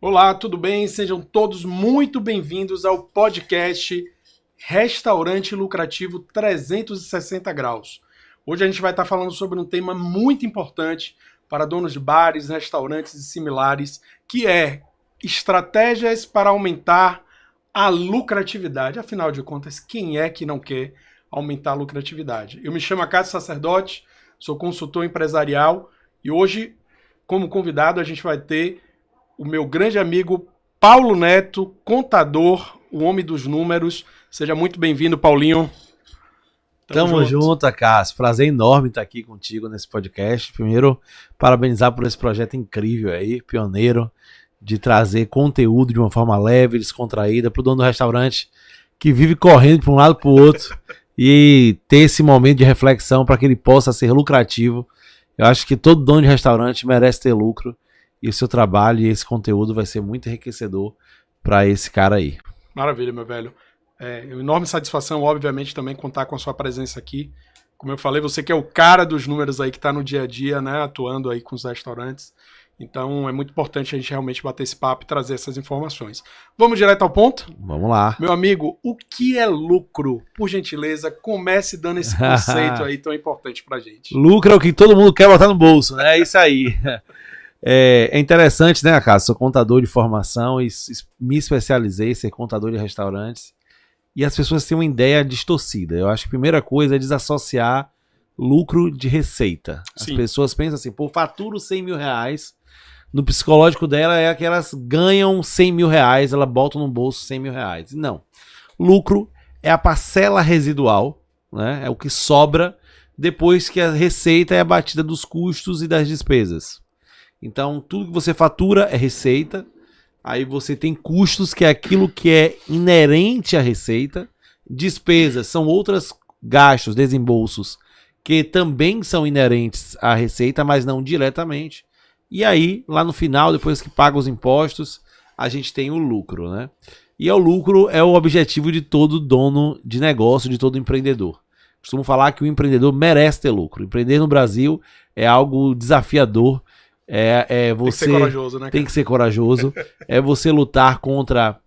Olá, tudo bem? Sejam todos muito bem-vindos ao podcast Restaurante Lucrativo 360 Graus. Hoje a gente vai estar falando sobre um tema muito importante para donos de bares, restaurantes e similares, que é estratégias para aumentar a lucratividade. Afinal de contas, quem é que não quer aumentar a lucratividade? Eu me chamo Cássio Sacerdote, sou consultor empresarial e hoje, como convidado, a gente vai ter o meu grande amigo Paulo Neto, contador, o homem dos números. Seja muito bem-vindo, Paulinho. Tamo junto, Cássio. Prazer enorme estar aqui contigo nesse podcast. Primeiro, parabenizar por esse projeto incrível aí, pioneiro, de trazer conteúdo de uma forma leve, descontraída, para o dono do restaurante que vive correndo para um lado para o outro e ter esse momento de reflexão para que ele possa ser lucrativo. Eu acho que todo dono de restaurante merece ter lucro. E o seu trabalho e esse conteúdo vai ser muito enriquecedor para esse cara aí. Maravilha, meu velho. É uma enorme satisfação, obviamente, também contar com a sua presença aqui. Como eu falei, você que é o cara dos números aí, que está no dia a dia, né, atuando aí com os restaurantes. Então é muito importante a gente realmente bater esse papo e trazer essas informações. Vamos direto ao ponto? Vamos lá. Meu amigo, o que é lucro? Por gentileza, comece dando esse conceito aí tão importante pra gente. Lucro é o que todo mundo quer botar no bolso, né? É isso aí. É interessante, né, Cássio? Sou contador de formação e me especializei em ser contador de restaurantes. E as pessoas têm uma ideia distorcida. Eu acho que a primeira coisa é desassociar lucro de receita. As pessoas pensam assim, pô, faturo 100 mil reais. No psicológico dela é que elas ganham 100 mil reais, ela bota no bolso 100 mil reais. Não. Lucro é a parcela residual, né? É o que sobra depois que a receita é abatida dos custos e das despesas. Então, tudo que você fatura é receita, aí você tem custos, que é aquilo que é inerente à receita, despesas são outros gastos, desembolsos, que também são inerentes à receita, mas não diretamente. E aí, lá no final, depois que paga os impostos, a gente tem o lucro, né? E o lucro é o objetivo de todo dono de negócio, de todo empreendedor. Costumo falar que o empreendedor merece ter lucro. Empreender no Brasil é algo desafiador. Você tem que ser corajoso, né? Tem que ser corajoso. É você lutar contra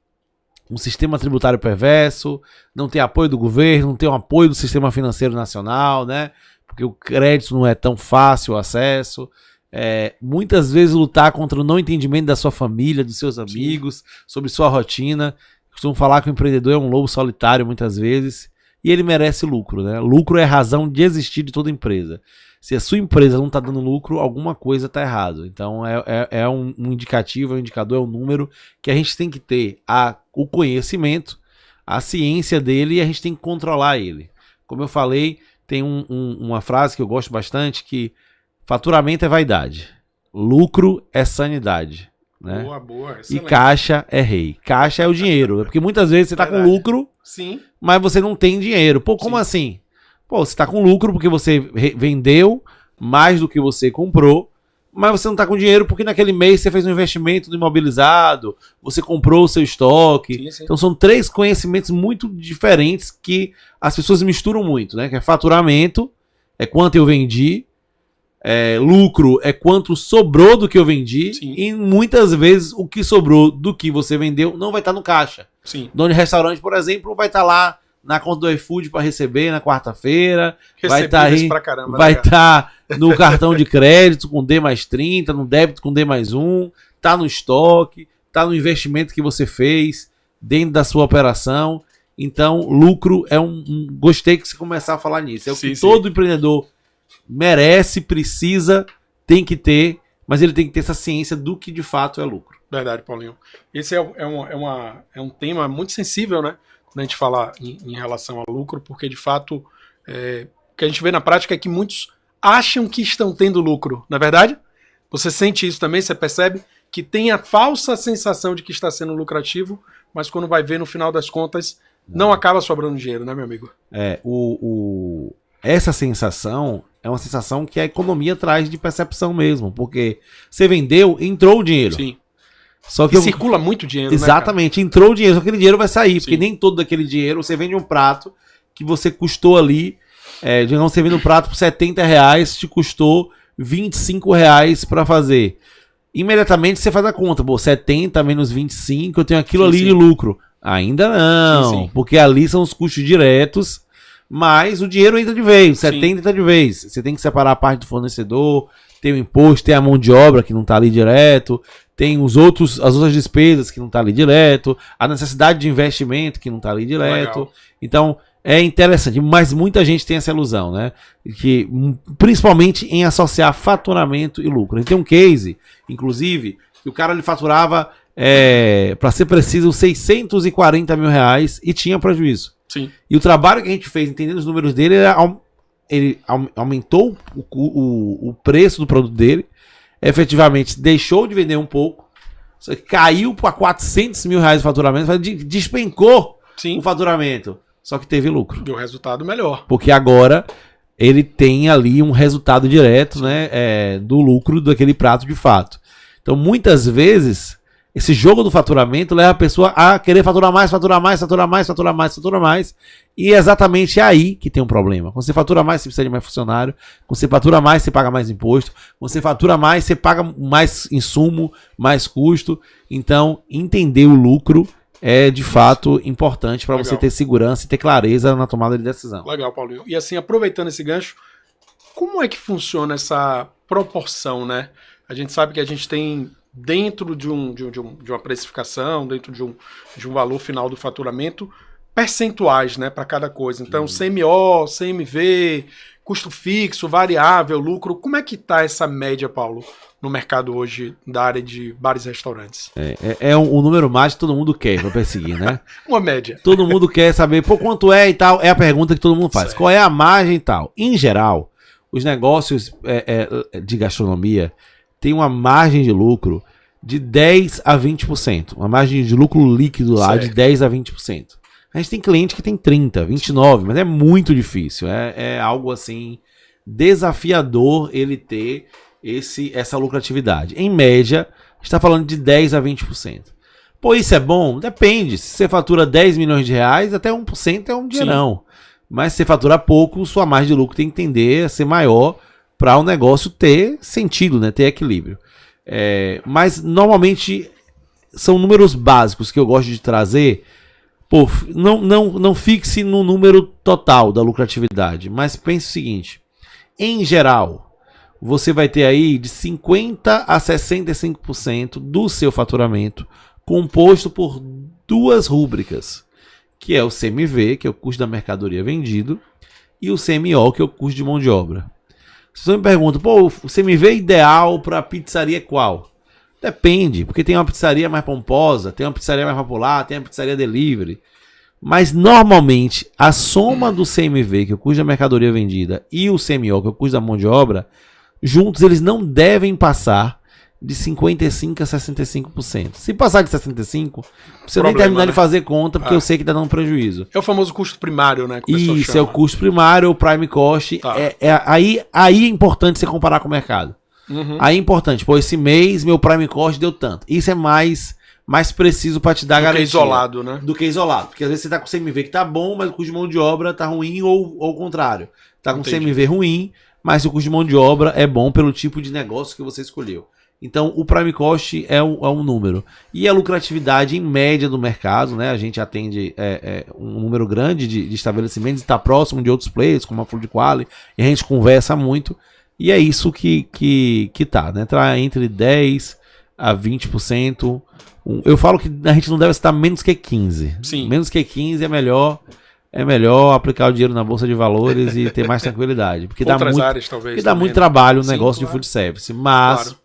um sistema tributário perverso, não ter apoio do governo, não ter um apoio do sistema financeiro nacional, né? Porque o crédito não é tão fácil o acesso. Muitas vezes lutar contra o não entendimento da sua família, dos seus amigos, sobre sua rotina. Costumo falar que o empreendedor é um lobo solitário muitas vezes e ele merece lucro, né? Lucro é a razão de existir de toda empresa. Se a sua empresa não está dando lucro, alguma coisa está errado. Então é um indicativo, é um indicador, é um número que a gente tem que ter o conhecimento, a ciência dele e a gente tem que controlar ele. Como eu falei, tem uma frase que eu gosto bastante que faturamento é vaidade, lucro é sanidade. Né? Boa, e caixa é rei. Caixa é o dinheiro. Porque muitas vezes você está com lucro, sim, mas você não tem dinheiro. Pô, como assim? Pô, você tá com lucro porque você vendeu mais do que você comprou, mas você não tá com dinheiro porque naquele mês você fez um investimento no imobilizado, você comprou o seu estoque. Sim. Então são três conhecimentos muito diferentes que as pessoas misturam muito, né? Que é faturamento, é quanto eu vendi, lucro é quanto sobrou do que eu vendi, e muitas vezes o que sobrou do que você vendeu não vai estar no caixa. Dono de restaurante, por exemplo, vai estar lá na conta do iFood para receber na quarta-feira, vai estar no cartão de crédito com D mais 30, no débito com D mais 1, tá no estoque, tá no investimento que você fez dentro da sua operação. Então, lucro é gostei que você começar a falar nisso. É o que todo empreendedor merece, precisa, tem que ter, mas ele tem que ter essa ciência do que de fato é lucro. Verdade, Paulinho. Esse é um tema muito sensível, né? Quando a gente fala em relação ao lucro, porque de fato o que a gente vê na prática é que muitos acham que estão tendo lucro, não é verdade? Você sente isso também, você percebe que tem a falsa sensação de que está sendo lucrativo, mas quando vai ver no final das contas, não acaba sobrando dinheiro, né, meu amigo? Essa sensação é uma sensação que a economia traz de percepção mesmo, porque você vendeu, entrou o dinheiro. Sim. Só que circula muito dinheiro, exatamente, né, entrou o dinheiro, só que aquele dinheiro vai sair, porque nem todo aquele dinheiro, você vende um prato que você custou ali, digamos, você vende um prato por R$70, te custou R$25 para fazer. imediatamente você faz a conta. Pô, 70 menos 25, eu tenho aquilo Sim, ali sim. de lucro. Ainda não, Sim, sim. porque ali são os custos diretos, mas o dinheiro entra de vez, Sim. 70 entra de vez. Você tem que separar a parte do fornecedor, tem o imposto, tem a mão de obra que não está ali direto, tem as outras despesas que não está ali direto, a necessidade de investimento que não está ali direto. Legal. Então, é interessante, mas muita gente tem essa ilusão, né? Que, principalmente em associar faturamento e lucro. A gente tem um case, inclusive, que o cara ele faturava, para ser preciso, 640 mil reais e tinha prejuízo. Sim. E o trabalho que a gente fez, entendendo os números dele, ele aumentou o preço do produto dele, efetivamente deixou de vender um pouco, caiu para 400 mil reais de faturamento, despencou Sim. o faturamento. Só que teve lucro. Deu resultado melhor. Porque agora ele tem ali um resultado direto, né, do lucro daquele prato de fato. Então, muitas vezes, esse jogo do faturamento leva a pessoa a querer faturar mais, faturar mais, faturar mais, faturar mais, faturar mais. E é exatamente aí que tem um problema. Quando você fatura mais, você precisa de mais funcionário. Quando você fatura mais, você paga mais imposto. Quando você fatura mais, você paga mais insumo, mais custo. Então, entender o lucro é de fato importante para você ter segurança e ter clareza na tomada de decisão. Legal, Paulinho. E assim, aproveitando esse gancho, como é que funciona essa proporção, né? A gente sabe que a gente tem dentro de uma precificação, dentro de um valor final do faturamento, percentuais, né, para cada coisa. Então, CMO, CMV, custo fixo, variável, lucro. Como é que tá essa média, Paulo, no mercado hoje da área de bares e restaurantes? É um número mágico que todo mundo quer para perseguir, né? Uma média. Todo mundo quer saber, pô, quanto é e tal. É a pergunta que todo mundo faz. Certo. Qual é a margem e tal? Em geral, os negócios de gastronomia têm uma margem de lucro de 10 a 20%. Uma margem de lucro líquido lá de 10 a 20%. A gente tem cliente que tem 30, 29, mas é muito difícil. É algo assim desafiador ele ter essa lucratividade. Em média, a gente está falando de 10 a 20%. Pô, isso é bom? Depende. Se você fatura 10 milhões de reais, até 1% é um dinheirão. Mas se você fatura pouco, sua margem de lucro tem que tender a ser maior para o negócio ter sentido, né? Ter equilíbrio. Mas normalmente são números básicos que eu gosto de trazer. Pô, não fixe no número total da lucratividade, mas pense o seguinte: em geral, você vai ter aí de 50% a 65% do seu faturamento composto por duas rúbricas, que é o CMV, que é o custo da mercadoria vendido, e o CMO, que é o custo de mão de obra. Se você me pergunta, pô, o CMV ideal para pizzaria é qual? Depende, porque tem uma pizzaria mais pomposa, tem uma pizzaria mais popular, tem uma pizzaria delivery. Mas normalmente a soma do CMV, que é o custo da mercadoria vendida, e o CMO, que é o custo da mão de obra, juntos eles não devem passar de 55% a 65%. Se passar de 65%, você nem terminar de fazer conta, porque eu sei que está dando prejuízo. É o famoso custo primário, né? Isso, é o custo primário, o prime cost. Tá. Aí é importante você comparar com o mercado. Uhum. Aí é importante, pô, esse mês meu prime cost deu tanto. Isso é mais preciso para te dar garantia. Do que isolado, né? Do que isolado. Porque às vezes você tá com CMV que tá bom, mas o custo de mão de obra tá ruim, ou o contrário. Tá com CMV ruim, mas o custo de mão de obra é bom pelo tipo de negócio que você escolheu. Então, o prime cost é um número. E a lucratividade em média do mercado, né? A gente atende um número grande de estabelecimentos e está próximo de outros players, como a Food Quality, e a gente conversa muito. E é isso que tá, né? Tá entre 10% a 20%. Eu falo que a gente não deve estar menos que 15%. Sim. Menos que 15% é melhor aplicar o dinheiro na bolsa de valores e ter mais tranquilidade. Porque dá muito, áreas, talvez, porque dá muito trabalho o negócio de food service. Mas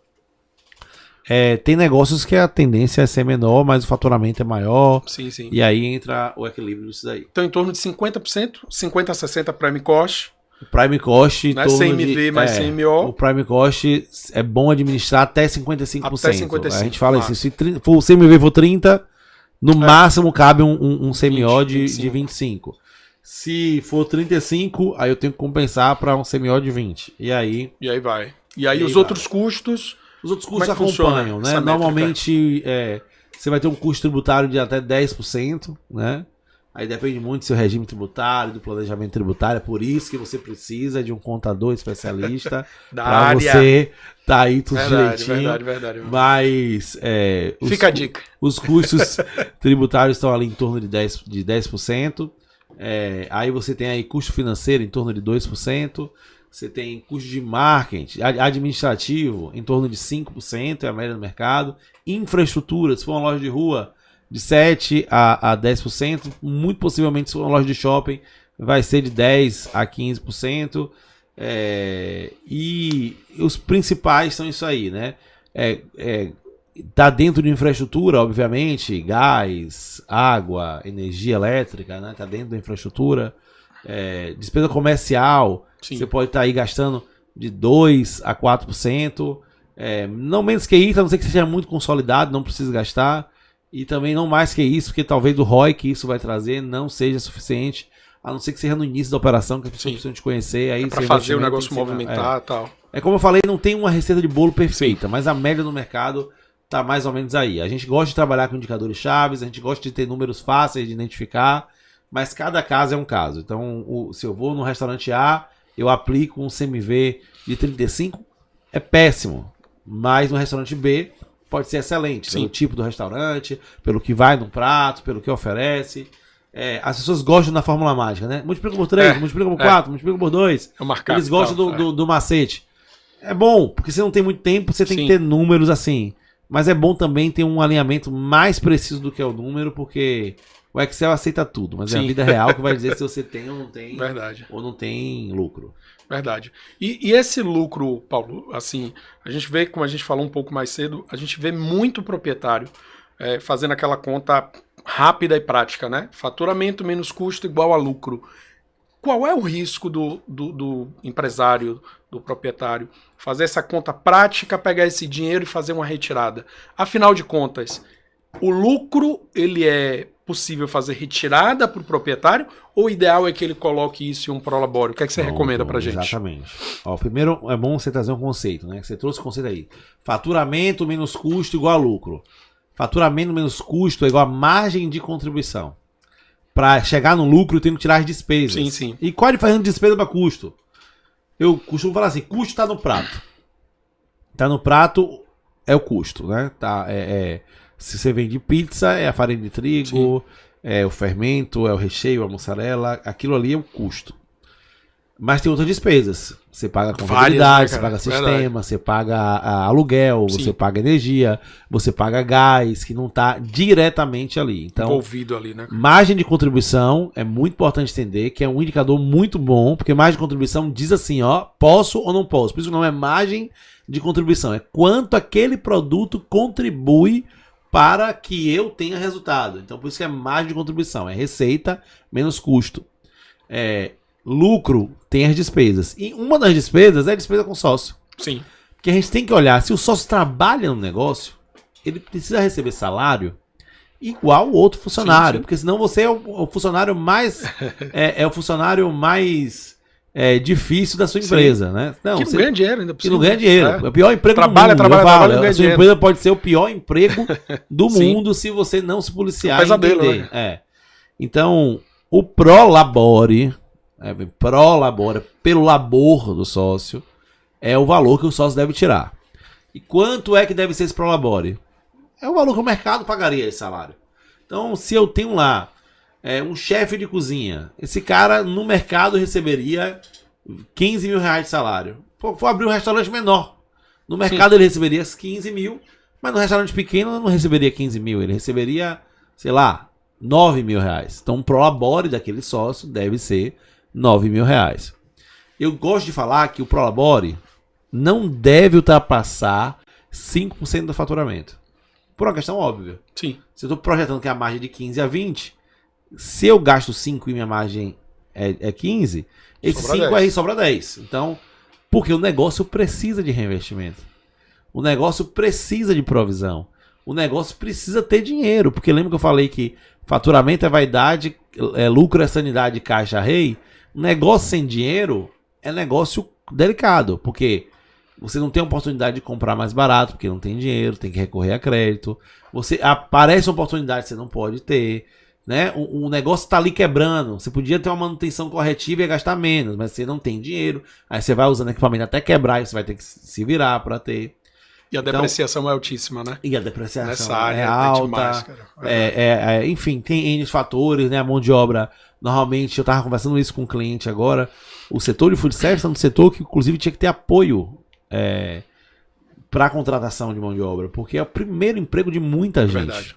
tem negócios que a tendência é ser menor, mas o faturamento é maior. Sim, sim. E aí entra o equilíbrio disso daí. Então, em torno de 50%, 50% a 60% prime cost. O prime cost, né? CMV mais CMO. O prime cost é bom administrar até 55%. Até 55%. A gente fala isso. Se o CMV for 30%, no máximo cabe um CMO de 25%. Se for 35%, aí eu tenho que compensar para um CMO de 20%. E aí vai. E aí os outros custos... Os outros custos acompanham, né? Normalmente você vai ter um custo tributário de até 10%, né? Aí depende muito do seu regime tributário, do planejamento tributário. É por isso que você precisa de um contador especialista para você tá aí tudo direitinho. Verdade. Mas fica a dica. Os custos tributários estão ali em torno de 10%. Aí você tem aí custo financeiro em torno de 2%. Você tem custo de marketing, administrativo em torno de 5%, é a média do mercado. Infraestrutura, se for uma loja de rua, de 7% a 10%. Muito possivelmente, se for uma loja de shopping, vai ser de 10% a 15%. E os principais são isso aí, né? Tá dentro de infraestrutura, obviamente, gás, água, energia elétrica, né? Tá dentro da infraestrutura. Despesa comercial, sim, você pode estar aí gastando de 2% a 4%. Não menos que isso, a não ser que seja muito consolidado, não precisa gastar. E também não mais que isso, porque talvez o ROI que isso vai trazer não seja suficiente, a não ser que seja no início da operação, que as pessoas precisam te conhecer. Aí para fazer o negócio movimentar e tal. Como eu falei, não tem uma receita de bolo perfeita, mas a média do mercado tá mais ou menos aí. A gente gosta de trabalhar com indicadores chaves, a gente gosta de ter números fáceis de identificar, mas cada caso é um caso. Então, se eu vou no restaurante A, eu aplico um CMV de 35, é péssimo. Mas no restaurante B, pode ser excelente. Sim. Pelo tipo do restaurante, pelo que vai no prato, pelo que oferece. As pessoas gostam da fórmula mágica, né? Multiplica por 3, multiplica por 4, multiplica por 2. Eles gostam do macete. É bom, porque você não tem muito tempo, você tem que ter números assim. Mas é bom também ter um alinhamento mais preciso do que é o número, porque o Excel aceita tudo, mas é a vida real que vai dizer se você tem ou não tem. Verdade. Ou não tem lucro. Verdade. E esse lucro, Paulo, assim, a gente vê, como a gente falou um pouco mais cedo, a gente vê muito proprietário fazendo aquela conta rápida e prática, né? Faturamento menos custo igual a lucro. Qual é o risco do empresário, do proprietário, fazer essa conta prática, pegar esse dinheiro e fazer uma retirada? Afinal de contas, o lucro, ele é possível fazer retirada para o proprietário, ou o ideal é que ele coloque isso em um prolabore? O que é que você recomenda para a gente? Exatamente. Primeiro, é bom você trazer um conceito, né? Você trouxe o conceito aí. Faturamento menos custo igual a lucro. Faturamento menos custo é igual a margem de contribuição. Para chegar no lucro, eu tenho que tirar as despesas. Sim, sim. E qual é a diferença de despesa para custo? Eu costumo falar assim, custo está no prato. Está no prato é o custo, né? Se você vende pizza, é a farinha de trigo, é o fermento, é o recheio, a mussarela, aquilo ali é o custo. Mas tem outras despesas. Você paga contabilidade, você paga sistema, você paga aluguel, você paga energia, você paga gás, que não está diretamente ali. Então, envolvido ali, né? Margem de contribuição é muito importante entender, que é um indicador muito bom, porque margem de contribuição diz assim, posso ou não posso. Por isso que não é margem de contribuição, é quanto aquele produto contribui para que eu tenha resultado. Então, por isso que é margem de contribuição, é receita menos custo. Lucro tem as despesas. E uma das despesas é a despesa com sócio. Sim. Porque a gente tem que olhar, se o sócio trabalha no negócio, ele precisa receber salário igual o outro funcionário. Sim. Porque senão você é o funcionário mais o funcionário mais difícil da sua empresa, né? Não ganha dinheiro ainda. Que não ganha dinheiro. É o pior emprego do mundo. Trabalha, não ganha dinheiro. A sua empresa pode ser o pior emprego do mundo se você não se policiar e entender. Né? Então, o prolabore, pelo labor do sócio, é o valor que o sócio deve tirar. E quanto é que deve ser esse prolabore? É o valor que o mercado pagaria esse salário. Então, se eu tenho lá um chefe de cozinha, esse cara no mercado receberia 15 mil reais de salário. Vou abrir um restaurante menor. No mercado ele receberia 15 mil, mas no restaurante pequeno ele não receberia 15 mil, ele receberia, sei lá, 9 mil reais. Então, o prolabore daquele sócio deve ser 9 mil reais. Eu gosto de falar que o prolabore não deve ultrapassar 5% do faturamento. Por uma questão óbvia. Sim. Se eu estou projetando que a margem é de 15 a 20, se eu gasto 5 e minha margem é 15, esse 5 aí sobra 10. Então, porque o negócio precisa de reinvestimento. O negócio precisa de provisão. O negócio precisa ter dinheiro. Porque lembra que eu falei que faturamento é vaidade, lucro é sanidade, caixa rei? Negócio sem dinheiro é negócio delicado, porque você não tem oportunidade de comprar mais barato, porque não tem dinheiro, tem que recorrer a crédito. Aparece uma oportunidade que você não pode ter. né? O negócio tá ali quebrando. Você podia ter uma manutenção corretiva e gastar menos, mas você não tem dinheiro. Aí você vai usando equipamento até quebrar e você vai ter que se virar para ter. E a depreciação é altíssima, né? E a depreciação nessa área é alta. demais, cara. Enfim, tem N fatores, né? A mão de obra, normalmente, eu tava conversando isso com um cliente agora, o setor de food service é um setor que, inclusive, tinha que ter apoio para a contratação de mão de obra, porque é o primeiro emprego de muita gente. Verdade.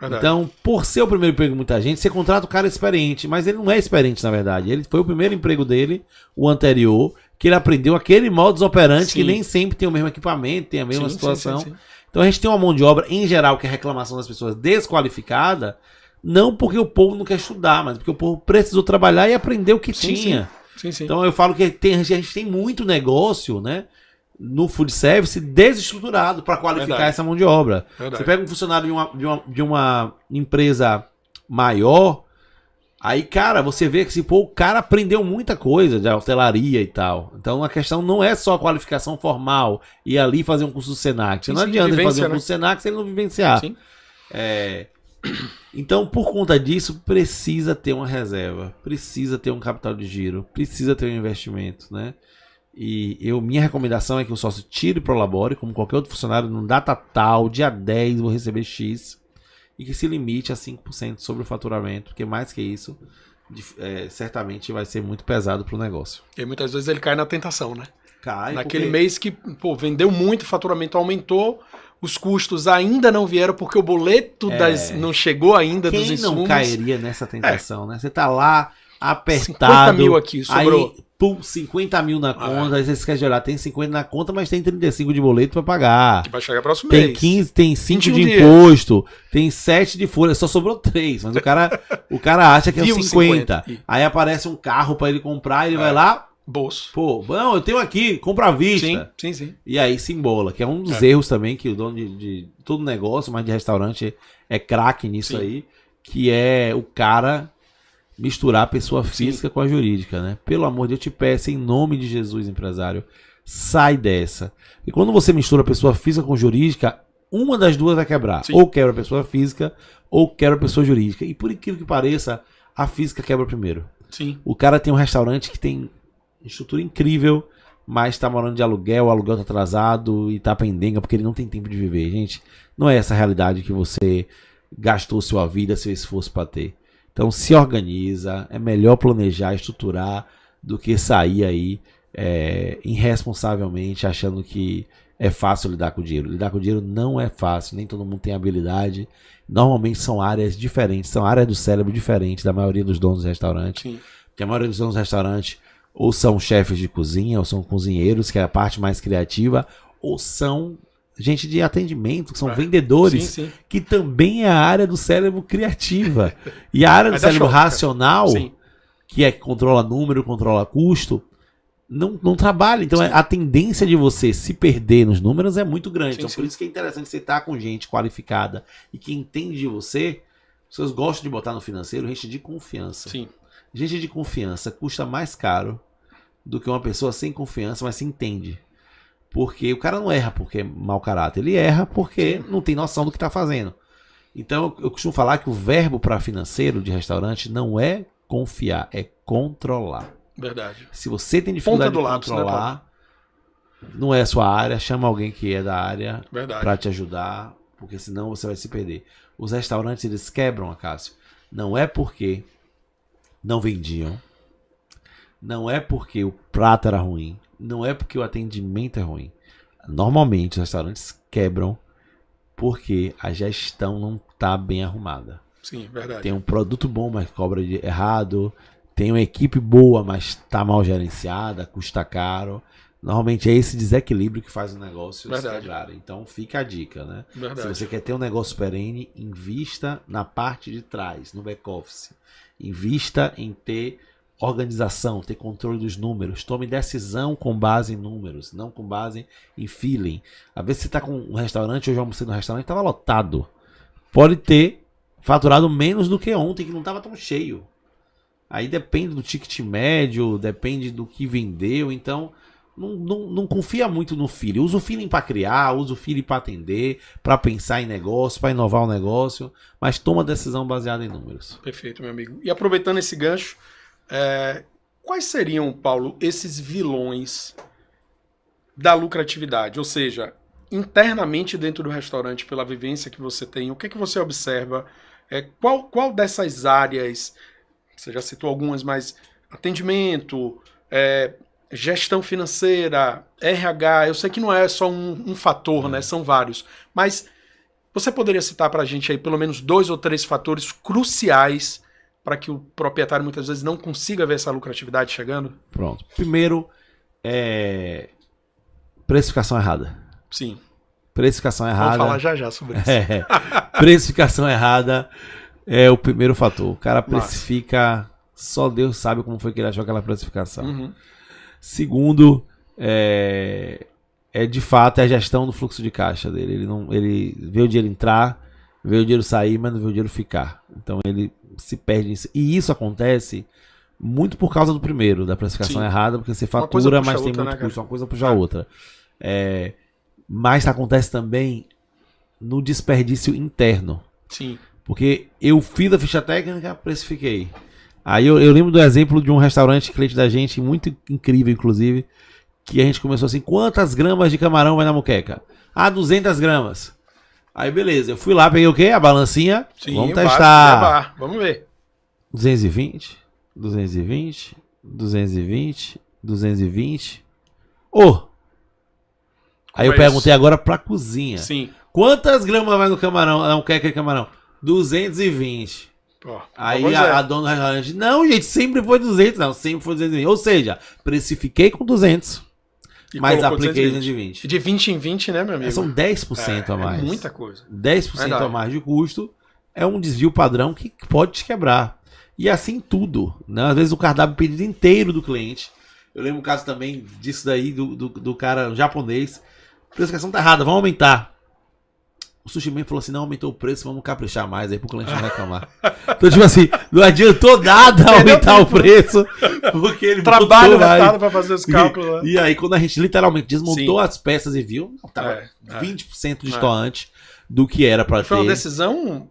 Então, por ser o primeiro emprego de muita gente, você contrata o cara experiente, mas ele não é experiente, na verdade. Ele foi o primeiro emprego dele, o anterior, que ele aprendeu aquele modus operandi que nem sempre tem o mesmo equipamento, tem a mesma situação. Sim. Então a gente tem uma mão de obra, em geral, que é reclamação das pessoas desqualificada, não porque o povo não quer estudar, mas porque o povo precisou trabalhar e aprender o que tinha. Sim. Então eu falo que a gente tem muito negócio, né, no food service desestruturado para qualificar essa mão de obra. Você pega um funcionário de uma empresa maior, aí, cara, você vê que o cara aprendeu muita coisa de hotelaria e tal. Então a questão não é só a qualificação formal, ir ali fazer um curso do Senac. Não adianta ele fazer um curso do Senac se ele não vivenciar. Sim. Então, por conta disso, precisa ter uma reserva, precisa ter um capital de giro, precisa ter um investimento, né? E minha recomendação é que o sócio tire e prolabore, como qualquer outro funcionário, no data tal, dia 10, vou receber X, e que se limite a 5% sobre o faturamento, porque mais que isso, certamente vai ser muito pesado para o negócio. E muitas vezes ele cai na tentação, né? Cai. Naquele mês que vendeu muito, o faturamento aumentou, os custos ainda não vieram porque o boleto não chegou ainda dos insumos. Quem não cairia nessa tentação, né? Você tá lá apertado. 50 mil aqui, sobrou. Aí, pum, 50 mil na conta, aí você esquece de olhar, tem 50 na conta, mas tem 35 de boleto pra pagar. Que vai chegar próximo tem mês. 15, tem 5 de imposto, tem 7 de folha, só sobrou 3, mas o cara acha que é 50. Aí aparece um carro pra ele comprar, ele vai lá, bolso. Pô, não, eu tenho aqui, compra à vista. Sim. E aí se embola, que é um dos erros também que o dono de todo negócio, mas de restaurante, é craque nisso aí, que é o cara misturar a pessoa física com a jurídica, né? Pelo amor de Deus, eu te peço, em nome de Jesus, empresário, sai dessa. E quando você mistura a pessoa física com jurídica, uma das duas vai quebrar. Sim. Ou quebra a pessoa física, ou quebra a pessoa jurídica. E por incrível que pareça, a física quebra primeiro. Sim. O cara tem um restaurante que tem estrutura incrível, mas tá morando de aluguel, o aluguel tá atrasado e tá pendenga porque ele não tem tempo de viver. Gente, não é essa a realidade que você gastou sua vida, seu esforço para ter. Então se organiza, é melhor planejar, estruturar do que sair aí irresponsavelmente achando que é fácil lidar com o dinheiro. Lidar com o dinheiro não é fácil, nem todo mundo tem habilidade. Normalmente são áreas diferentes, são áreas do cérebro diferentes da maioria dos donos de restaurante. Sim. Porque a maioria dos donos de restaurante ou são chefes de cozinha, ou são cozinheiros, que é a parte mais criativa, ou são gente de atendimento, que são vendedores, que também é a área do cérebro criativa. E a área do cérebro racional, que é que controla número, controla custo, não trabalha. Então a tendência de você se perder nos números é muito grande. Então por isso que é interessante você estar com gente qualificada e que entende de você. Vocês gostam de botar no financeiro gente de confiança. Sim. Gente de confiança custa mais caro do que uma pessoa sem confiança, mas se entende. Porque o cara não erra porque é mau caráter, ele erra porque não tem noção do que está fazendo. Então eu costumo falar que o verbo para financeiro de restaurante não é confiar, é controlar. Verdade. Se você tem dificuldade de controlar, não é a sua área, chama alguém que é da área para te ajudar, porque senão você vai se perder. Os restaurantes, eles quebram, Acácio. Não é porque não vendiam, não é porque o prato era ruim, não é porque o atendimento é ruim. Normalmente os restaurantes quebram porque a gestão não está bem arrumada. Sim, verdade. Tem um produto bom, mas cobra errado. Tem uma equipe boa, mas está mal gerenciada, custa caro. Normalmente é esse desequilíbrio que faz o negócio se quebrar. Então fica a dica, né? Verdade. Se você quer ter um negócio perene, invista na parte de trás, no back-office. Invista em ter organização, ter controle dos números. Tome decisão com base em números, não com base em feeling. Às vezes você está com um restaurante, hoje eu almocei no restaurante, estava lotado. Pode ter faturado menos do que ontem, que não estava tão cheio. Aí depende do ticket médio, depende do que vendeu. Então, não confia muito no feeling. Usa o feeling para criar, usa o feeling para atender, para pensar em negócio, para inovar o negócio, mas toma decisão baseada em números. Perfeito, meu amigo. E aproveitando esse gancho, quais seriam, Paulo, esses vilões da lucratividade? Ou seja, internamente dentro do restaurante, pela vivência que você tem, o que é que você observa? Qual dessas áreas, você já citou algumas, mas atendimento, gestão financeira, RH, eu sei que não é só um fator, né? São vários. Mas você poderia citar para a gente aí pelo menos 2 ou 3 fatores cruciais para que o proprietário muitas vezes não consiga ver essa lucratividade chegando? Pronto. Primeiro, precificação errada. Sim. Precificação errada. Vamos falar já sobre isso. Precificação errada é o primeiro fator. O cara precifica, só Deus sabe como foi que ele achou aquela precificação. Uhum. Segundo, de fato a gestão do fluxo de caixa dele. Ele vê o dinheiro entrar, vê o dinheiro sair, mas não vê o dinheiro ficar. Então ele se perde nisso. E isso acontece muito por causa do primeiro, da precificação errada, porque você fatura, mas tem muito custo. Uma coisa puxa a outra. Mas acontece também no desperdício interno. Sim. Porque eu fiz a ficha técnica, precifiquei. Aí eu lembro do exemplo de um restaurante cliente da gente, muito incrível, inclusive, que a gente começou assim, quantas gramas de camarão vai na moqueca? 200 gramas. Aí beleza, eu fui lá, peguei o quê? A balancinha. Sim, vamos testar. Básico, vamos ver. 220, 220, 220, 220. Aí eu perguntei agora pra cozinha. Sim. Quantas gramas vai no camarão? Não, quer aquele camarão? 220. Aí a dona do restaurante, não, gente, sempre foi 200. Não, sempre foi 220. Ou seja, precifiquei com 200, mas apliquei 220. De 20 em 20, né, meu amigo? São 10% a mais. É muita coisa. 10% a mais de custo é um desvio padrão que pode te quebrar. E assim tudo, né? Às vezes o cardápio pedido inteiro do cliente. Eu lembro um caso também disso daí, do cara japonês. A precificação tá errada, vamos aumentar. O sushi man falou assim, não, aumentou o preço, vamos caprichar mais aí pro cliente não reclamar. Então, tipo assim, não adiantou nada aumentar o preço, porque ele trabalho retado pra fazer os cálculos. E aí, quando a gente literalmente desmontou as peças e viu, tava 20% distoante do que era pra ter. Foi uma decisão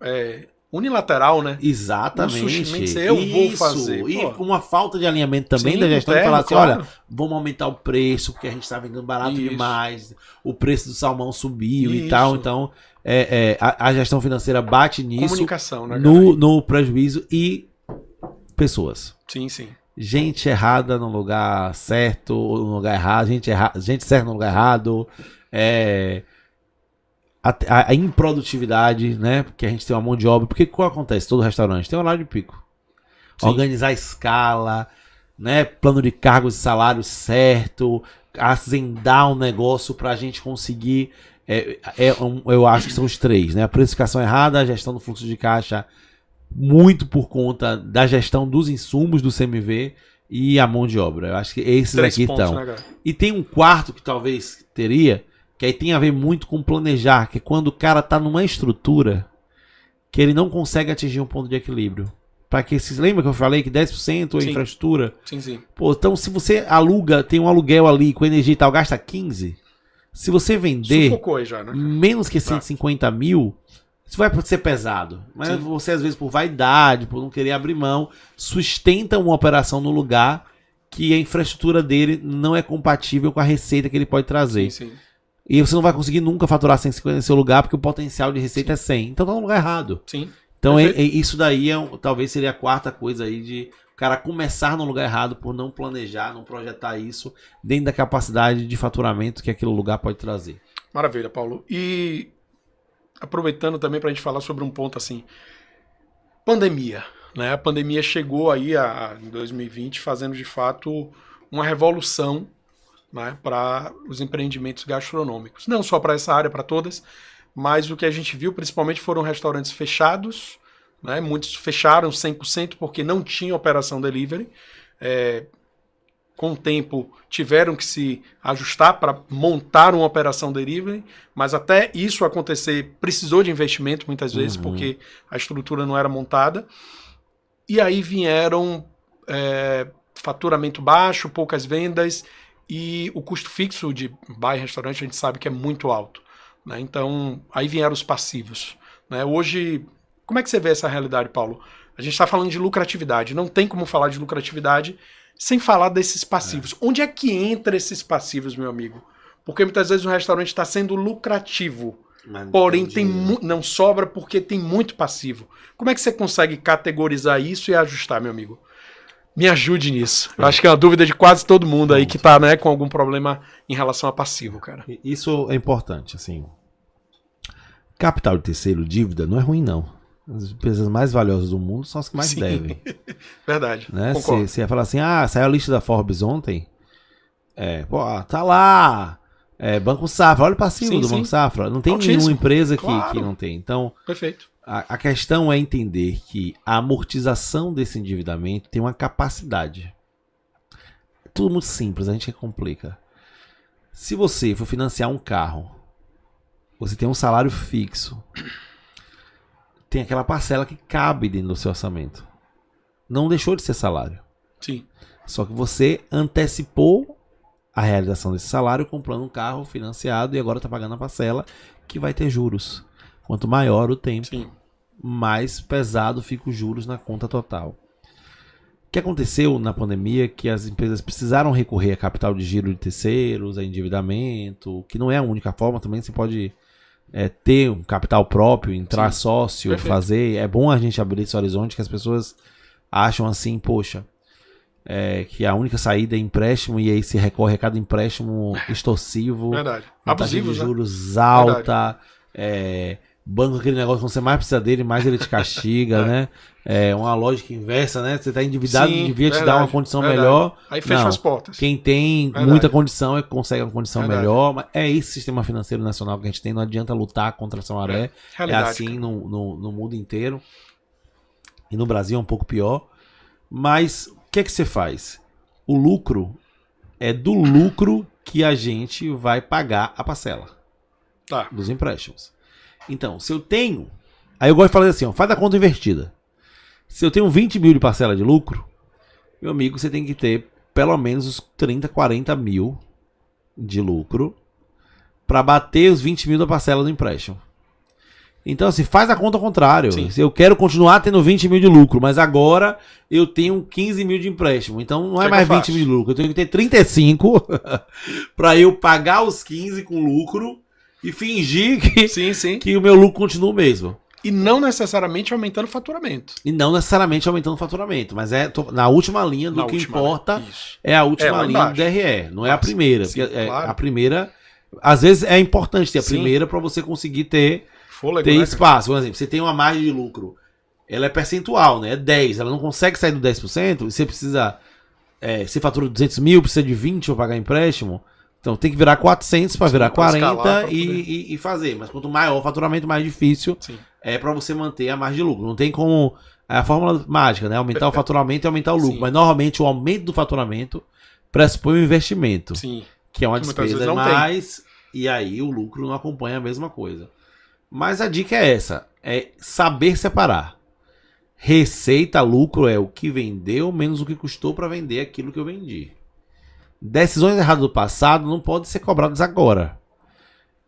unilateral, né? Exatamente. Um sushi man, eu vou fazer. E com uma falta de alinhamento também da gestão, de falar assim, olha, vamos aumentar o preço, porque a gente tá vendendo barato demais, o preço do salmão subiu e tal, então... a gestão financeira bate nisso. Comunicação, né? No prejuízo e pessoas. Sim, sim. Gente errada no lugar certo, no lugar errado, gente certa no lugar errado. A improdutividade, né? Porque a gente tem uma mão de obra. Porque qual acontece? Todo restaurante tem um horário de pico. Sim. Organizar a escala, né? Plano de cargos e salários certo, azendar um negócio pra gente conseguir. Eu acho que são os 3, né? A precificação errada, a gestão do fluxo de caixa, muito por conta da gestão dos insumos do CMV e a mão de obra. Eu acho que esses aqui estão. Né, e tem um quarto que talvez teria, que aí tem a ver muito com planejar, que é quando o cara tá numa estrutura que ele não consegue atingir um ponto de equilíbrio. Para que vocês lembram que eu falei que 10% é infraestrutura? Sim, sim. Pô, então se você aluga, tem um aluguel ali com energia e tal, gasta 15. Se você vender já, né? menos que 150 mil, isso vai ser pesado. Mas você, às vezes, por vaidade, por não querer abrir mão, sustenta uma operação no lugar que a infraestrutura dele não é compatível com a receita que ele pode trazer. Sim, sim. E você não vai conseguir nunca faturar 150 nesse seu lugar, porque o potencial de receita é 100. Então tá no lugar errado. Sim. Então isso daí talvez seria a quarta coisa aí de o cara começar no lugar errado por não planejar, não projetar isso dentro da capacidade de faturamento que aquele lugar pode trazer. Maravilha, Paulo. E aproveitando também para a gente falar sobre um ponto assim, pandemia, né? A pandemia chegou aí em 2020 fazendo de fato uma revolução, né, para os empreendimentos gastronômicos. Não só para essa área, para todas, mas o que a gente viu principalmente foram restaurantes fechados, né? Muitos fecharam 100% porque não tinha operação delivery. Com o tempo tiveram que se ajustar para montar uma operação delivery, mas até isso acontecer precisou de investimento muitas vezes, porque a estrutura não era montada. E aí vieram faturamento baixo, poucas vendas, e o custo fixo de bar e restaurante a gente sabe que é muito alto, né? Então, aí vieram os passivos, né? Hoje, como é que você vê essa realidade, Paulo? A gente está falando de lucratividade, não tem como falar de lucratividade sem falar desses passivos. Onde é que entra esses passivos, meu amigo? Porque muitas vezes o restaurante está sendo lucrativo, porém não sobra porque tem muito passivo. Como é que você consegue categorizar isso e ajustar, meu amigo? Me ajude nisso. Eu acho que é uma dúvida de quase todo mundo aí que tá, né, com algum problema em relação a passivo, cara. Isso é importante, assim. Capital de terceiro, dívida, não é ruim, não. As empresas mais valiosas do mundo são as que mais devem. Verdade. Né? Você ia falar assim, saiu a lista da Forbes ontem. Tá lá. Banco Safra, olha o passivo do Banco Safra. Não tem nenhuma empresa que não tem. Então, perfeito. A questão é entender que a amortização desse endividamento tem uma capacidade. É tudo muito simples, a gente complica. Se você for financiar um carro, você tem um salário fixo. Tem aquela parcela que cabe dentro do seu orçamento. Não deixou de ser salário. Sim. Só que você antecipou a realização desse salário comprando um carro financiado e agora está pagando a parcela que vai ter juros. Quanto maior o tempo, sim, mais pesado fica os juros na conta total. O que aconteceu na pandemia é que as empresas precisaram recorrer a capital de giro de terceiros, a endividamento, que não é a única forma, também você pode ter um capital próprio, entrar sócio, perfeito, fazer. É bom a gente abrir esse horizonte que as pessoas acham assim, poxa, que a única saída é empréstimo e aí se recorre a cada empréstimo extorsivo. Verdade. Abusivos, de juros alta, banco, aquele negócio, quando você mais precisa dele, mais ele te castiga, né? É uma lógica inversa, né? Você está endividado, devia te dar uma condição melhor. Aí fecha as portas. Quem tem muita condição consegue uma condição melhor. Mas é esse sistema financeiro nacional que a gente tem, não adianta lutar contra essa maré. É assim no mundo inteiro. E no Brasil é um pouco pior. Mas o que é que você faz? O lucro é do lucro que a gente vai pagar a parcela dos empréstimos. Então, se eu tenho... Aí eu gosto de falar assim, faz a conta invertida. Se eu tenho 20 mil de parcela de lucro, meu amigo, você tem que ter pelo menos uns 30, 40 mil de lucro para bater os 20 mil da parcela do empréstimo. Então, assim, faz a conta ao contrário. Se eu quero continuar tendo 20 mil de lucro, mas agora eu tenho 15 mil de empréstimo. Então, não é mais 20 mil de lucro. Eu tenho que ter 35 para eu pagar os 15 com lucro e fingir que o meu lucro continua o mesmo. E não necessariamente aumentando o faturamento. Mas na última linha do que importa é a última linha do DRE, não é a primeira. Sim, claro. A primeira, às vezes é importante ter a primeira para você conseguir ter espaço. Por exemplo, você tem uma margem de lucro, ela é percentual, né? É 10, ela não consegue sair do 10%, você precisa, você fatura 200 mil, precisa de 20 para pagar empréstimo. Então tem que virar 400 para virar 40 e fazer. Mas quanto maior o faturamento, mais difícil é para você manter a margem de lucro. Não tem como... É a fórmula mágica, né? Aumentar o faturamento e aumentar o lucro. Mas normalmente o aumento do faturamento pressupõe um investimento. Que é uma despesa mais... E aí o lucro não acompanha a mesma coisa. Mas a dica é essa. É saber separar. Receita, lucro é o que vendeu menos o que custou para vender aquilo que eu vendi. Decisões erradas do passado não podem ser cobradas agora.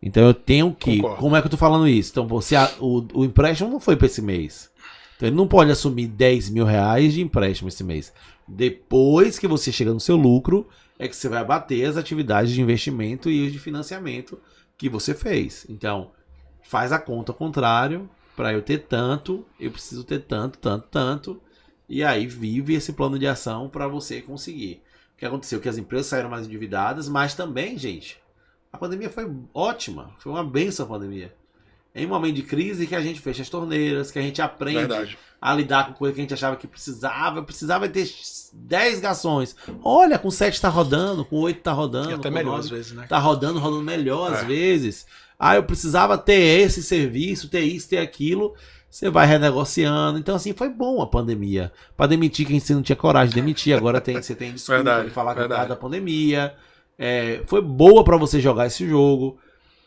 Então eu tenho que... Concordo. Como é que eu tô falando isso? Então o empréstimo não foi para esse mês. Então ele não pode assumir 10 mil reais de empréstimo esse mês. Depois que você chega no seu lucro, é que você vai bater as atividades de investimento e de financiamento que você fez. Então faz a conta ao contrário. Para eu ter tanto, eu preciso ter tanto. E aí vive esse plano de ação para você conseguir. O que aconteceu? Que as empresas saíram mais endividadas, mas também, gente, a pandemia foi ótima. Foi uma benção a pandemia. Em um momento de crise que a gente fecha as torneiras, que a gente aprende a lidar com coisa que a gente achava que precisava ter 10 garçons. Olha, com 7 tá rodando, com 8 tá rodando. E até melhor às vezes, né? Tá rodando melhor às vezes. Eu precisava ter esse serviço, ter isso, ter aquilo. Você vai renegociando. Então, assim, foi bom a pandemia. Para demitir quem você não tinha coragem de demitir. Agora você tem desculpa de falar que da pandemia. Foi boa para você jogar esse jogo.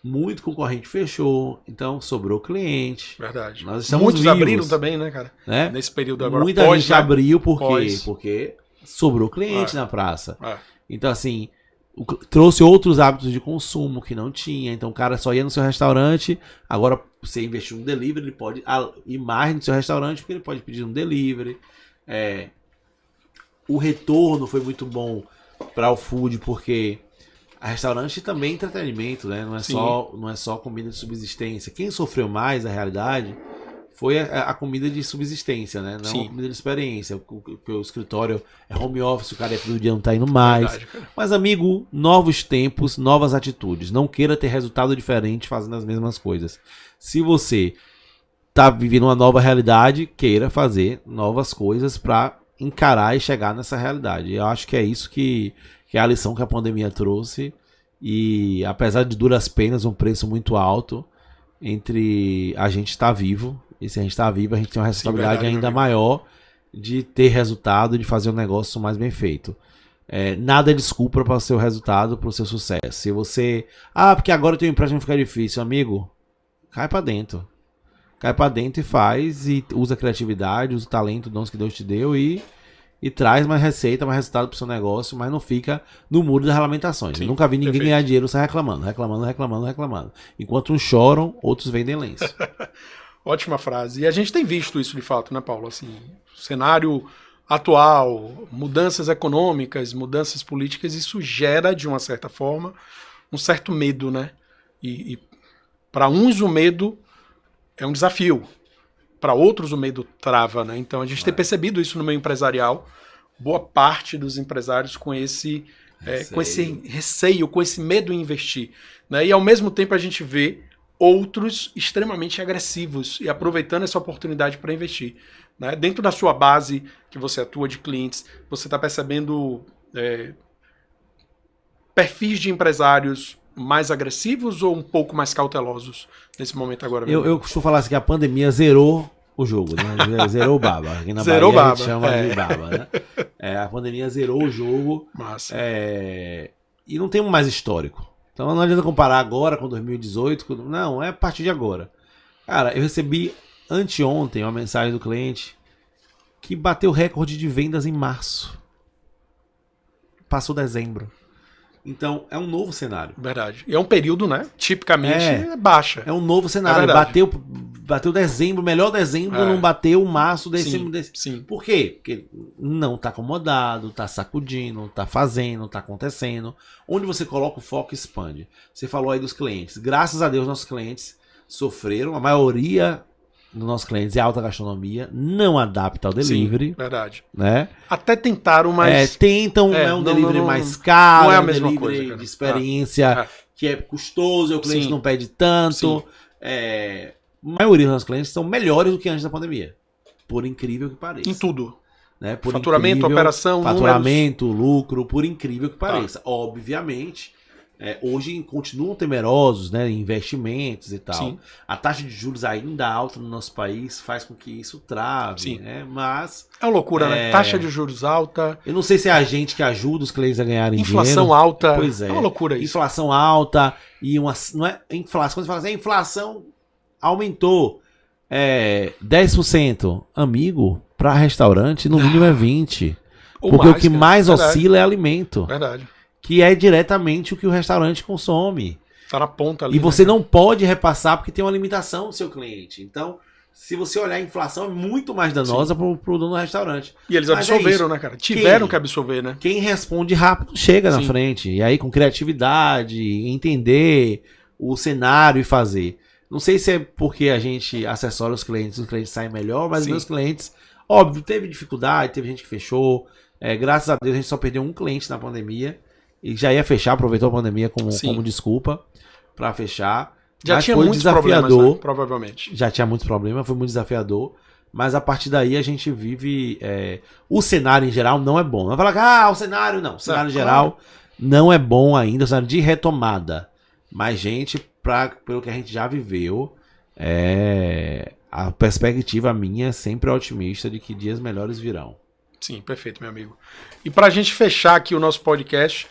Muito concorrente fechou. Então, sobrou cliente. Verdade. Nós estamos Muitos vivos, abriram também, né, cara? Né? Nesse período agora. Muita gente abriu por quê? Porque sobrou cliente na praça. Então, assim, trouxe outros hábitos de consumo que não tinha. Então o cara só ia no seu restaurante, agora você investiu no delivery, ele pode ir mais no seu restaurante porque ele pode pedir no delivery. O retorno foi muito bom para o food porque a restaurante também é entretenimento, né? Não é só comida de subsistência. Quem sofreu mais, na realidade, foi a comida de subsistência, né? Não a comida de experiência. O escritório é home office, o cara todo dia não tá indo mais. Verdade, mas, amigo, novos tempos, novas atitudes. Não queira ter resultado diferente fazendo as mesmas coisas. Se você tá vivendo uma nova realidade, queira fazer novas coisas para encarar e chegar nessa realidade. Eu acho que é isso que é a lição que a pandemia trouxe. E apesar de duras penas, um preço muito alto entre a gente estar vivo. E se a gente está vivo, a gente tem uma responsabilidade ainda maior de ter resultado, de fazer um negócio mais bem feito. Nada é desculpa para o seu resultado, para o seu sucesso. Se você... porque agora eu tenho um empréstimo, fica difícil. Amigo, cai para dentro. Cai para dentro e faz, e usa a criatividade, usa o talento, dons que Deus te deu e traz mais receita, mais resultado para o seu negócio, mas não fica no muro das lamentações. Eu nunca vi ninguém ganhar dinheiro só reclamando. Enquanto uns choram, outros vendem lenço. Ótima frase. E a gente tem visto isso de fato, né, Paulo? Assim, cenário atual, mudanças econômicas, mudanças políticas, isso gera, de uma certa forma, um certo medo, né? E para uns o medo é um desafio, para outros o medo trava, né? Então a gente tem percebido isso no meio empresarial, boa parte dos empresários com esse receio, com esse medo em investir, né? E ao mesmo tempo a gente vê outros extremamente agressivos e aproveitando essa oportunidade para investir, né? Dentro da sua base que você atua de clientes, você está percebendo perfis de empresários mais agressivos ou um pouco mais cautelosos nesse momento agora? Eu costumo falar assim que a pandemia zerou o jogo, né? Zerou o baba. Aqui na zerou Bahia baba. A gente chama de baba, né? A pandemia zerou o jogo. Massa. E não temos mais histórico. Então não adianta comparar agora com 2018. Não, é a partir de agora. Cara, eu recebi anteontem uma mensagem do cliente que bateu recorde de vendas em março. Passou dezembro. Então, é um novo cenário. Verdade. E é um período, né? Tipicamente baixa. É um novo cenário. Bateu dezembro, melhor dezembro, não bateu março desse. Sim. Por quê? Porque não tá acomodado, tá sacudindo, tá fazendo, tá acontecendo. Onde você coloca o foco, expande. Você falou aí dos clientes. Graças a Deus, nossos clientes sofreram. A maioria dos nossos clientes é alta gastronomia, não adapta ao delivery. Sim, verdade. Né? Até tentaram, mas... Tentam, um delivery mais caro, não é a mesma delivery coisa, cara. de experiência que é custoso, e o cliente não pede tanto. A maioria dos nossos clientes são melhores do que antes da pandemia. Por incrível que pareça. Em tudo. Né? Faturamento, operação, faturamento, lucro, por incrível que pareça. Obviamente... hoje continuam temerosos, né, em investimentos e tal. Sim. A taxa de juros ainda alta no nosso país faz com que isso trave, né? Mas... é uma loucura, né? Taxa de juros alta. Eu não sei se é a gente que ajuda os clientes a ganharem inflação dinheiro. alta. Pois é. É uma loucura isso. Inflação alta e não é inflação. Quando você fala assim, a inflação aumentou 10%. Amigo, para restaurante, no mínimo é 20%. Porque o que mais oscila é alimento. Verdade. Que é diretamente o que o restaurante consome. Tá na ponta ali. E você não pode repassar porque tem uma limitação do seu cliente. Então, se você olhar a inflação, é muito mais danosa pro dono do restaurante. E eles absorveram, né, cara? Tiveram que absorver, né? Quem responde rápido chega na frente. E aí, com criatividade, entender o cenário e fazer. Não sei se é porque a gente assessora os clientes saem melhor, mas meus clientes, óbvio, teve dificuldade, teve gente que fechou. Graças a Deus, a gente só perdeu um cliente na pandemia. E já ia fechar, aproveitou a pandemia como desculpa para fechar. Já tinha muitos problemas, né? Provavelmente. Já tinha muitos problemas, foi muito desafiador. Mas a partir daí a gente vive... o cenário em geral não é bom. Não vai falar o cenário não. O cenário em geral não é bom ainda, o cenário de retomada. Mas, gente, pelo que a gente já viveu, a perspectiva minha é sempre otimista de que dias melhores virão. Sim, perfeito, meu amigo. E para a gente fechar aqui o nosso podcast...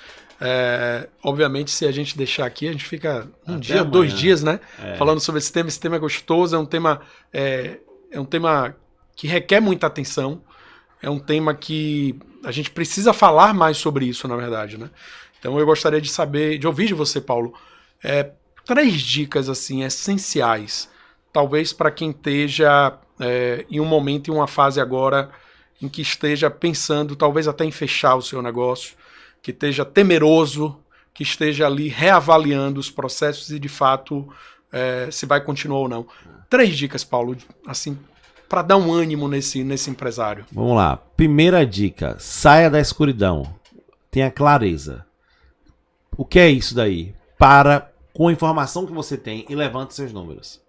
obviamente, se a gente deixar aqui, a gente fica um dia, amanhã. 2 dias, né? Falando sobre esse tema. Esse tema é gostoso, é um tema que requer muita atenção, é um tema que a gente precisa falar mais sobre isso, na verdade, né? Então eu gostaria de saber, de ouvir de você, Paulo, 3 dicas assim essenciais, talvez para quem esteja em um momento, em uma fase agora em que esteja pensando talvez até em fechar o seu negócio, que esteja temeroso, que esteja ali reavaliando os processos e de fato se vai continuar ou não. 3 dicas, Paulo, assim, para dar um ânimo nesse empresário. Vamos lá. Primeira dica, saia da escuridão. Tenha clareza. O que é isso daí? Para com a informação que você tem e levante seus números.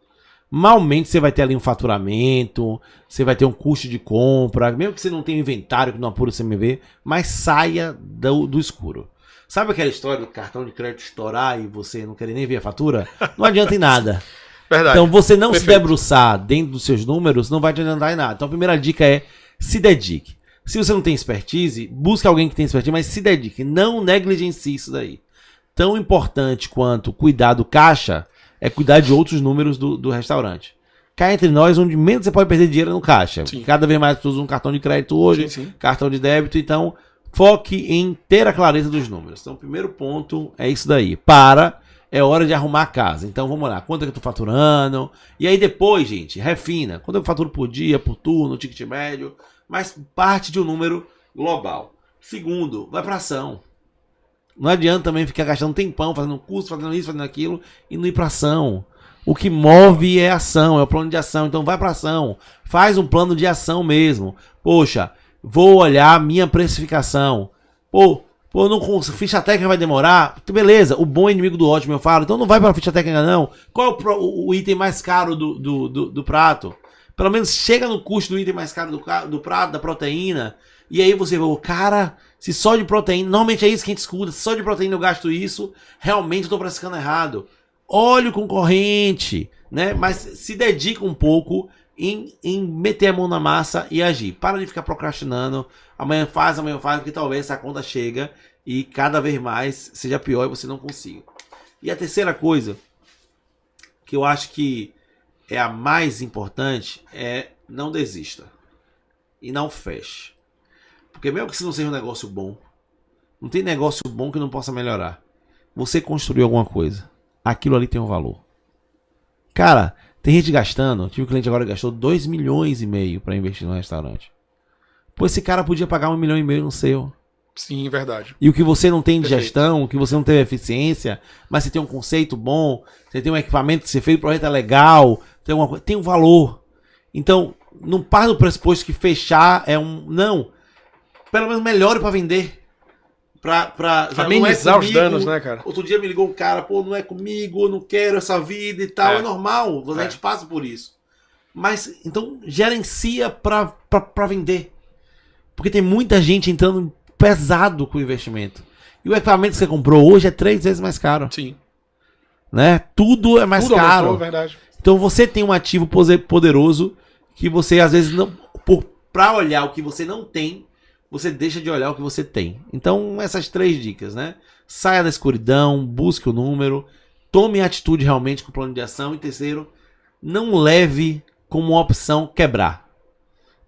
Malmente você vai ter ali um faturamento, você vai ter um custo de compra, mesmo que você não tenha inventário, que não apura o CMV, mas saia do escuro. Sabe aquela história do cartão de crédito estourar e você não querer nem ver a fatura? Não adianta em nada. Verdade. Então você não Perfeito. se debruçar dentro dos seus números, não vai te adiantar em nada. Então a primeira dica é, se dedique. Se você não tem expertise, busque alguém que tem expertise, mas se dedique. Não negligencie isso daí. Tão importante quanto cuidar do caixa é cuidar de outros números do restaurante. Cá entre nós, onde menos você pode perder dinheiro é no caixa. Sim. Cada vez mais pessoas usam cartão de crédito hoje, Sim. cartão de débito, então foque em ter a clareza dos números. Então o primeiro ponto é isso daí. É hora de arrumar a casa. Então vamos lá, quanto é que eu tô faturando? E aí depois, gente, refina. Quanto eu faturo por dia, por turno, ticket médio, mas parte de um número global. Segundo, vai para ação. Não adianta também ficar gastando tempão, fazendo curso, fazendo isso, fazendo aquilo, e não ir para ação. O que move é ação, é o plano de ação. Então vai para ação. Faz um plano de ação mesmo. Poxa, vou olhar a minha precificação. Pô, não, ficha técnica vai demorar? Beleza, o bom é inimigo do ótimo, eu falo. Então não vai para a ficha técnica não. Qual é o item mais caro do prato? Pelo menos chega no custo do item mais caro do prato, da proteína. E aí você vê, cara, se só de proteína, normalmente é isso que a gente escuta, se só de proteína eu gasto isso, realmente eu estou precificando errado. Olha o concorrente, né? Mas se dedica um pouco em meter a mão na massa e agir. Para de ficar procrastinando, amanhã faz, porque talvez essa conta chega e cada vez mais seja pior e você não consiga. E a terceira coisa, que eu acho que é a mais importante, é não desista e não feche. Porque mesmo que isso não seja um negócio bom, não tem negócio bom que não possa melhorar. Você construiu alguma coisa, aquilo ali tem um valor. Cara, tem gente gastando, tive um cliente agora que gastou 2,5 milhões para investir no restaurante. Pô, esse cara podia pagar 1,5 milhão no seu. Sim, verdade. E o que você não tem de Perfeito. gestão, o que você não teve eficiência, mas você tem um conceito bom, você tem um equipamento que você fez, o projeto é legal, tem um valor. Então, não parte do pressuposto que fechar é um... Não. Pelo menos melhore para vender. Pra amenizar os danos, né, cara? Outro dia me ligou um cara, pô, não é comigo, eu não quero essa vida e tal. É normal, a gente passa por isso. Mas, então, gerencia pra vender. Porque tem muita gente entrando pesado com o investimento. E o equipamento que você comprou hoje é 3 vezes mais caro. Sim. Né? Tudo é mais caro. Aumentou, verdade. Então você tem um ativo poderoso que você, às vezes, não, pra olhar o que você não tem, você deixa de olhar o que você tem. Então, essas 3 dicas, né? Saia da escuridão, busque o número, tome atitude realmente com o plano de ação. E terceiro, não leve como opção quebrar.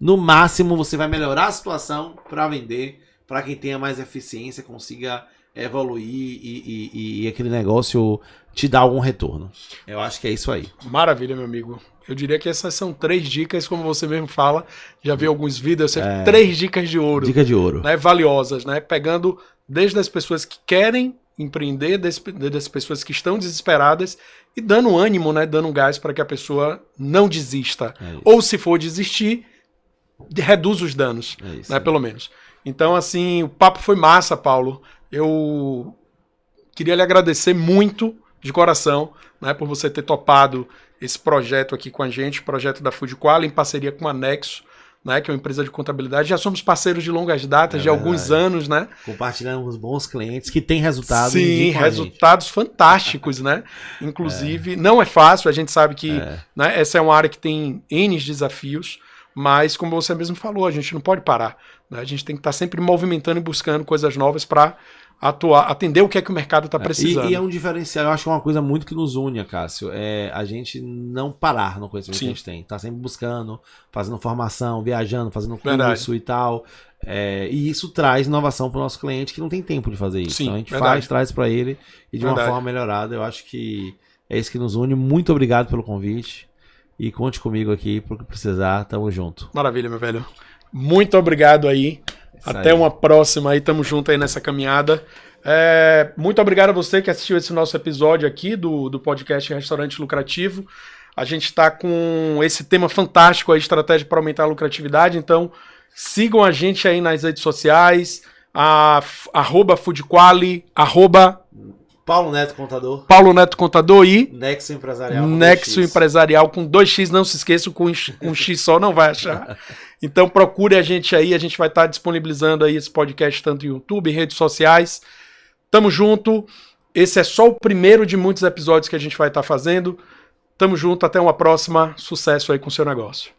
No máximo, você vai melhorar a situação para vender, para quem tenha mais eficiência, consiga evoluir e aquele negócio te dar algum retorno. Eu acho que é isso aí. Maravilha, meu amigo. Eu diria que essas são 3 dicas, como você mesmo fala. Já vi alguns vídeos, 3 dicas de ouro. Dica de ouro. Né, valiosas, né? Pegando desde as pessoas que querem empreender, desde as pessoas que estão desesperadas e dando ânimo, né? Dando gás para que a pessoa não desista. Ou se for desistir, reduz os danos, né? Pelo menos. Então, assim, o papo foi massa, Paulo. Eu queria lhe agradecer muito de coração, né, por você ter topado esse projeto aqui com a gente, o projeto da Food Quality, em parceria com a Nexo, né, que é uma empresa de contabilidade. Já somos parceiros de longas datas, de alguns anos, né? Compartilhamos bons clientes que têm resultados. Sim, resultados fantásticos, né? Inclusive, não é fácil, a gente sabe que né, essa é uma área que tem N desafios, mas como você mesmo falou, a gente não pode parar, né? A gente tem que estar sempre movimentando e buscando coisas novas para atender o que é que o mercado está precisando. E é um diferencial, eu acho que é uma coisa muito que nos une, Cássio, é a gente não parar no conhecimento que a gente tem, tá sempre buscando, fazendo formação, viajando, fazendo curso e tal, E isso traz inovação para o nosso cliente que não tem tempo de fazer isso. Sim, então a gente verdade. traz para ele e de uma Verdade. forma melhorada. Eu acho que é isso que nos une. Muito obrigado pelo convite e conte comigo aqui para o que precisar. Tamo junto. Maravilha, meu velho. Muito obrigado aí. Isso Até aí. uma próxima aí. Tamo junto aí nessa caminhada. Muito obrigado a você que assistiu esse nosso episódio aqui do podcast Restaurante Lucrativo. A gente está com esse tema fantástico, a estratégia para aumentar a lucratividade. Então, sigam a gente aí nas redes sociais, @foodquali, Paulo Neto Contador. Paulo Neto Contador e Nexo Empresarial. Nexo Empresarial com 2x, não se esqueça, com um X só não vai achar. Então procure a gente aí, a gente vai estar disponibilizando aí esse podcast tanto no YouTube, em redes sociais. Tamo junto. Esse é só o primeiro de muitos episódios que a gente vai estar fazendo. Tamo junto, até uma próxima. Sucesso aí com o seu negócio.